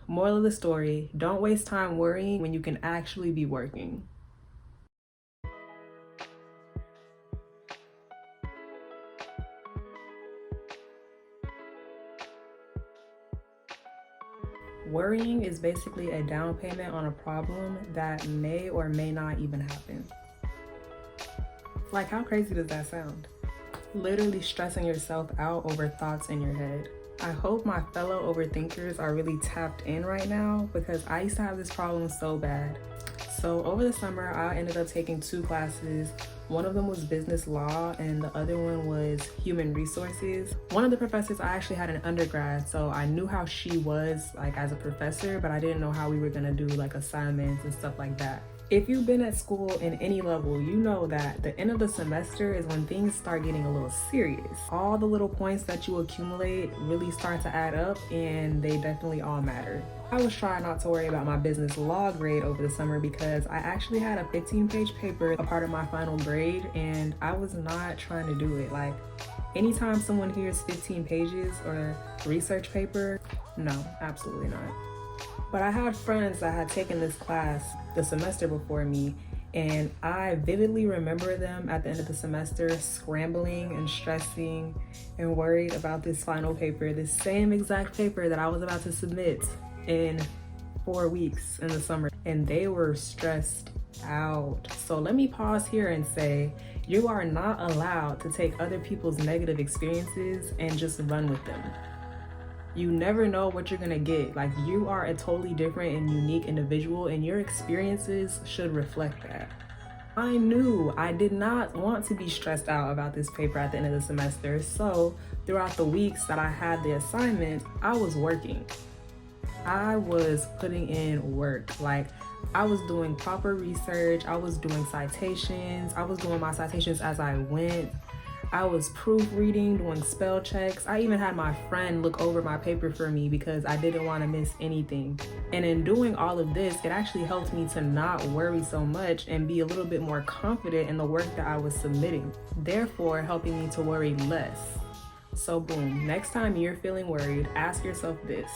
Moral of the story, don't waste time worrying when you can actually be working. Worrying is basically a down payment on a problem that may or may not even happen. Like, how crazy does that sound? Literally stressing yourself out over thoughts in your head. I hope my fellow overthinkers are really tapped in right now because I used to have this problem so bad. So over the summer, I ended up taking 2 classes. One of them was business law and the other one was human resources. One of the professors I actually had an undergrad, so I knew how she was like as a professor, but I didn't know how we were gonna do like assignments and stuff like that. If you've been at school in any level, you know that the end of the semester is when things start getting a little serious. All the little points that you accumulate really start to add up and they definitely all matter. I was trying not to worry about my business law grade over the summer because I actually had a 15-page paper, a part of my final grade, and I was not trying to do it. Like, anytime someone hears 15 pages or research paper, no, absolutely not. But I had friends that had taken this class the semester before me, and I vividly remember them at the end of the semester scrambling and stressing and worried about this final paper, this same exact paper that I was about to submit in 4 weeks in the summer, and they were stressed out. So let me pause here and say, you are not allowed to take other people's negative experiences and just run with them. You never know what you're gonna get. Like, you are a totally different and unique individual, and your experiences should reflect that. I knew I did not want to be stressed out about this paper at the end of the semester, so throughout the weeks that I had the assignment, I was working. I was putting in work. Like, I was doing proper research, I was doing citations, I was doing my citations as I went. I was proofreading, doing spell checks. I even had my friend look over my paper for me because I didn't want to miss anything. And in doing all of this, it actually helped me to not worry so much and be a little bit more confident in the work that I was submitting, therefore helping me to worry less. So boom, next time you're feeling worried, ask yourself this: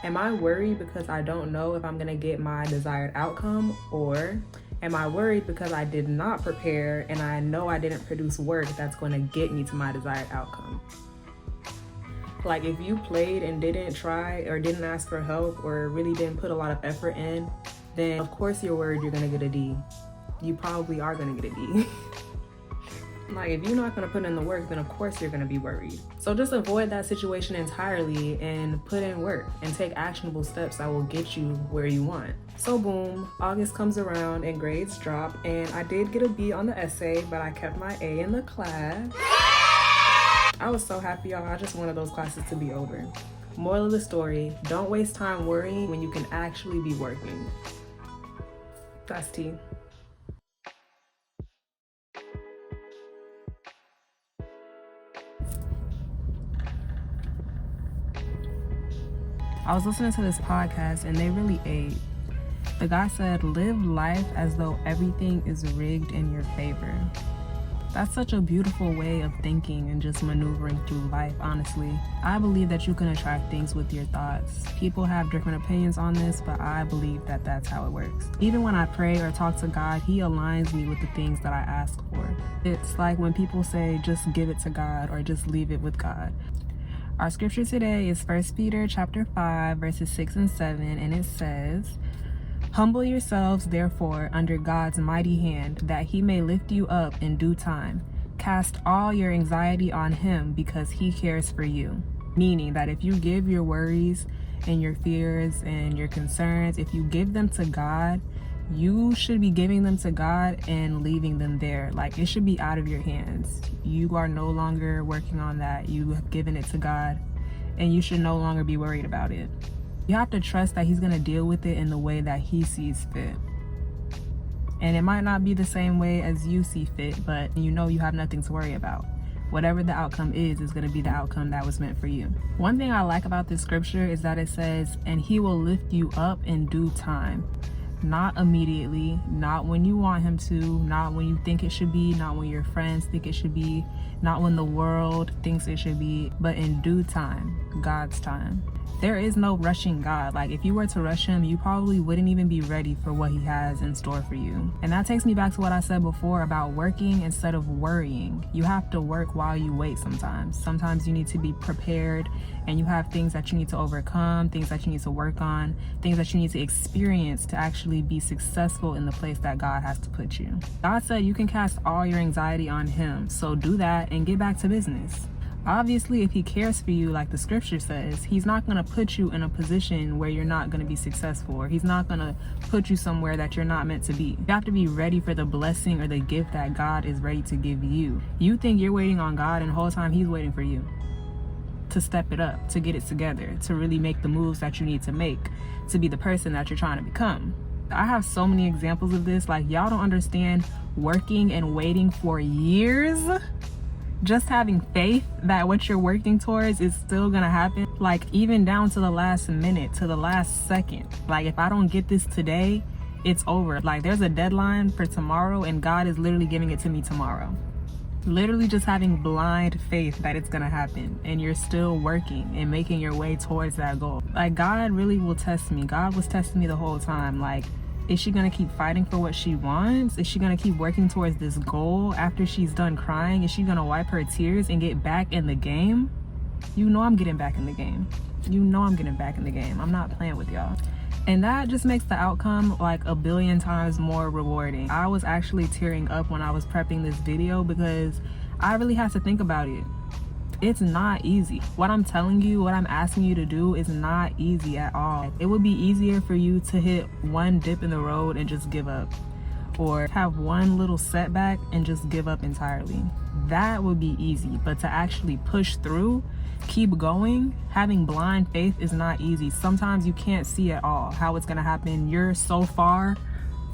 am I worried because I don't know if I'm gonna get my desired outcome, or am I worried because I did not prepare and I know I didn't produce work that's going to get me to my desired outcome? Like, if you played and didn't try or didn't ask for help or really didn't put a lot of effort in, then of course you're worried you're going to get a D. You probably are going to get a D. Like, if you're not going to put in the work, then of course you're going to be worried. So just avoid that situation entirely and put in work and take actionable steps that will get you where you want. So boom, August comes around and grades drop, and I did get a B on the essay, but I kept my A in the class. I was so happy, y'all. I just wanted those classes to be over. Moral of the story, don't waste time worrying when you can actually be working. That's tea. I was listening to this podcast and they really ate. The guy said, live life as though everything is rigged in your favor. That's such a beautiful way of thinking and just maneuvering through life, honestly. I believe that you can attract things with your thoughts. People have different opinions on this, but I believe that that's how it works. Even when I pray or talk to God, He aligns me with the things that I ask for. It's like when people say, just give it to God or just leave it with God. Our scripture today is 1 Peter chapter 5, verses 6 and 7, and it says, humble yourselves, therefore, under God's mighty hand, that He may lift you up in due time. Cast all your anxiety on Him because He cares for you. Meaning that if you give your worries and your fears and your concerns, if you give them to God, you should be giving them to God and leaving them there. Like, it should be out of your hands. You are no longer working on that. You have given it to God, and you should no longer be worried about it. You have to trust that He's going to deal with it in the way that He sees fit. And it might not be the same way as you see fit, but you know you have nothing to worry about. Whatever the outcome is going to be the outcome that was meant for you. One thing I like about this scripture is that it says, and He will lift you up in due time. Not immediately, not when you want Him to, not when you think it should be, not when your friends think it should be, not when the world thinks it should be, but in due time, God's time. There is no rushing God. Like, if you were to rush him, you probably wouldn't even be ready for what he has in store for you. And that takes me back to what I said before about working instead of worrying. You have to work while you wait sometimes. Sometimes you need to be prepared, and you have things that you need to overcome, things that you need to work on, things that you need to experience to actually be successful in the place that God has to put you. God said you can cast all your anxiety on him. So do that and get back to business. Obviously, if he cares for you, like the scripture says, he's not going to put you in a position where you're not going to be successful, or he's not going to put you somewhere that you're not meant to be. You have to be ready for the blessing or the gift that God is ready to give you. You think you're waiting on God, and the whole time he's waiting for you to step it up, to get it together, to really make the moves that you need to make, to be the person that you're trying to become. I have so many examples of this. Like, y'all don't understand working and waiting for years, just having faith that what you're working towards is still gonna happen, like even down to the last minute, to the last second. Like, if I don't get this today, it's over. Like, there's a deadline for tomorrow, and God is literally giving it to me tomorrow. Literally just having blind faith that it's gonna happen, and you're still working and making your way towards that goal. Like, God really will test me. God was testing me the whole time. Like, is she gonna keep fighting for what she wants? Is she gonna keep working towards this goal after she's done crying? Is she gonna wipe her tears and get back in the game? You know I'm getting back in the game. You know I'm getting back in the game. I'm not playing with y'all. And that just makes the outcome like a billion times more rewarding. I was actually tearing up when I was prepping this video because I really had to think about it. It's not easy. What I'm telling you, what I'm asking you to do is not easy at all. It would be easier for you to hit one dip in the road and just give up, or have one little setback and just give up entirely. That would be easy, but to actually push through, keep going, having blind faith is not easy. Sometimes you can't see at all how it's gonna happen. You're so far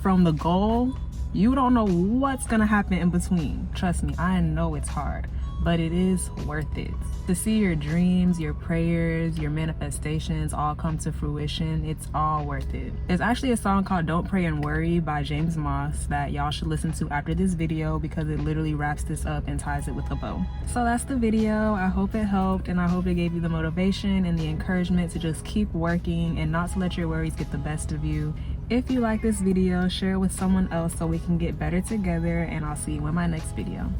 from the goal, you don't know what's gonna happen in between. Trust me, I know it's hard, but it is worth it. To see your dreams, your prayers, your manifestations all come to fruition, it's all worth it. There's actually a song called Don't Pray and Worry by James Moss that y'all should listen to after this video, because it literally wraps this up and ties it with a bow. So that's the video. I hope it helped, and I hope it gave you the motivation and the encouragement to just keep working and not to let your worries get the best of you. If you like this video, share it with someone else so we can get better together, and I'll see you in my next video.